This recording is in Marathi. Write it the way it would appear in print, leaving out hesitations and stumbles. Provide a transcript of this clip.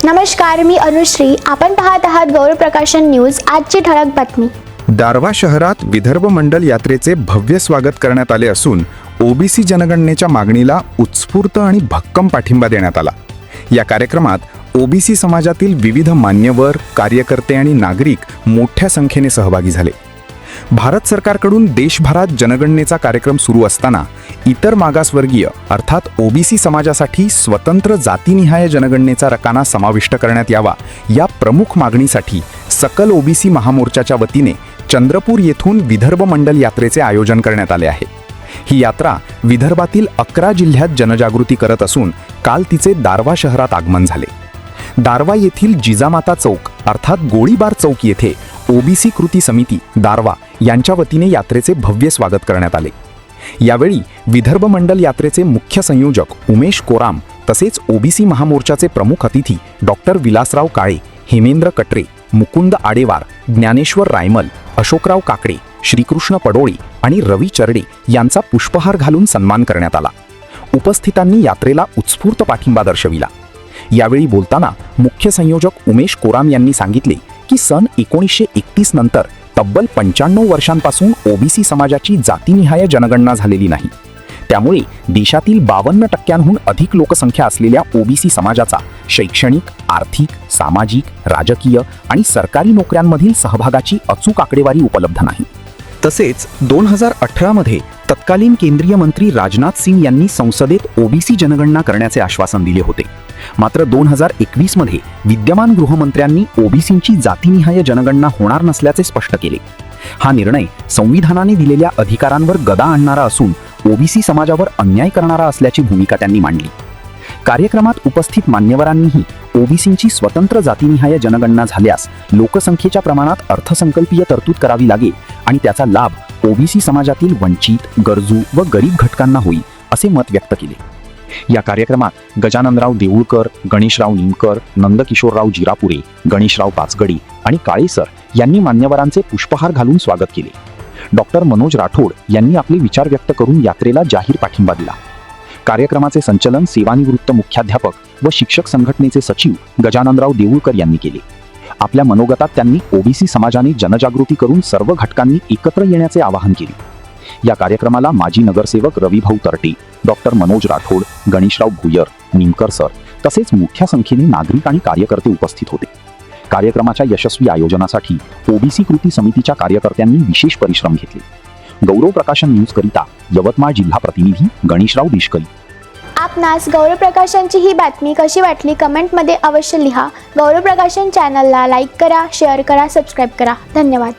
नमस्कार, मी अनुश्री. आपण पाहत आहात गौरव प्रकाशन न्यूज. आजची ठळक बातमी. दारव्हा शहरात विदर्भ मंडल यात्रेचे भव्य स्वागत करण्यात आले असून ओबीसी जनगणनेच्या मागणीला उत्स्फूर्त आणि भक्कम पाठिंबा देण्यात आला. या कार्यक्रमात ओबीसी समाजातील विविध मान्यवर, कार्यकर्ते आणि नागरिक मोठ्या संख्येने सहभागी झाले. भारत सरकारकडून देशभरात जनगणनेचा कार्यक्रम सुरू असताना इतर मागासवर्गीय अर्थात ओबीसी समाजासाठी स्वतंत्र जातीनिहाय जनगणनेचा रकाना समाविष्ट करण्यात यावा या प्रमुख मागणीसाठी सकल ओबीसी महामोर्चाच्या वतीने चंद्रपूर येथून विदर्भ मंडल यात्रेचे आयोजन करण्यात आले आहे. ही यात्रा विदर्भातील 11 जिल्ह्यात जनजागृती करत असून काल तिचे दारव्हा शहरात आगमन झाले. दारव्हा येथील जिजामाता चौक अर्थात गोळीबार चौक येथे ओबीसी कृती समिती दारव्हा यांच्या वतीने यात्रेचे भव्य स्वागत करण्यात आले. यावेळी विदर्भ मंडल यात्रेचे मुख्य संयोजक उमेश कोराम तसेच ओबीसी महामोर्चाचे प्रमुख अतिथी डॉक्टर विलासराव काळे, हेमेंद्र कटरे, मुकुंद आडेवार, ज्ञानेश्वर रायमल, अशोकराव काकडे, श्रीकृष्ण पडोळे आणि रवी चरडे यांचा पुष्पहार घालून सन्मान करण्यात आला. उपस्थितांनी यात्रेला उत्स्फूर्त पाठिंबा दर्शविला. यावेळी बोलताना मुख्य संयोजक उमेश कोराम यांनी सांगितले की सन 1931 नंतर तब्बल 95 वर्षांपासून ओबीसी समाजाची जातीनिहाय जनगणना झालेली नाही. त्यामुळे देशातील 52% अधिक लोकसंख्या असलेल्या ओबीसी समाजाचा शैक्षणिक, आर्थिक, सामाजिक, राजकीय आणि सरकारी नोकऱ्यांमधील सहभागाची अचूक आकडेवारी उपलब्ध नाही. तसेच 2018 मध्ये तत्कालीन केंद्रीय मंत्री राजनाथ सिंग यांनी संसदेत ओबीसी जनगणना करण्याचे आश्वासन दिले होते. मात्र 2021 मध्ये विद्यमान गृहमंत्र्यांनी ओबीसींची जातीनिहाय जनगणना होणार नसल्याचे स्पष्ट केले. हा निर्णय संविधानाने दिलेल्या अधिकारांवर गदा आणणारा असून ओबीसी समाजावर अन्याय करणारा असल्याची भूमिका त्यांनी मांडली. कार्यक्रमात उपस्थित मान्यवरांनीही ओबीसींची स्वतंत्र जातीनिहाय जनगणना झाल्यास लोकसंख्येच्या प्रमाणात अर्थसंकल्पीय तरतूद करावी लागेल आणि त्याचा लाभ ओबीसी समाजातील वंचित, गरजू व गरीब घटकांना होईल असे मत व्यक्त केले. या कार्यक्रमात गजाननराव देऊळकर, गणेशराव निमकर, नंदकिशोरराव जिरापुरे, गणेशराव पाचगडी आणि काळेसर यांनी मान्यवरांचे पुष्पहार घालून स्वागत केले. डॉक्टर मनोज राठोड यांनी आपले विचार व्यक्त करून यात्रेला जाहीर पाठिंबा दिला. कार्यक्रमाचे संचलन सेवानिवृत्त मुख्याध्यापक व शिक्षक संघटनेचे सचिव गजाननराव देऊळकर यांनी केले. आपल्या मनोगतात त्यांनी ओबीसी समाजाने जनजागृती करून सर्व घटकांनी एकत्र येण्याचे आवाहन केले. या कार्यक्रमाला माजी नगरसेवक रविभाऊ तरटे, डॉक्टर मनोज राठोड, गणेशराव भुयर, निमकर सर तसेच मोठ्या संख्येने नागरिक आणि कार्यकर्ते उपस्थित होते. कार्यक्रमाच्या यशस्वी आयोजनासाठी ओबीसी कृती समितीच्या कार्यकर्त्यांनी विशेष परिश्रम घेतले. गौरव प्रकाशन न्यूज करिता यवतमाळ जिल्हा प्रतिनिधी गणेशराव देशकरी. आपणास गौरव प्रकाशनची ही बातमी कशी वाटली कमेंटमध्ये अवश्य लिहा. गौरव प्रकाशन चॅनलला लाईक करा, शेअर करा, सबस्क्राईब करा. धन्यवाद.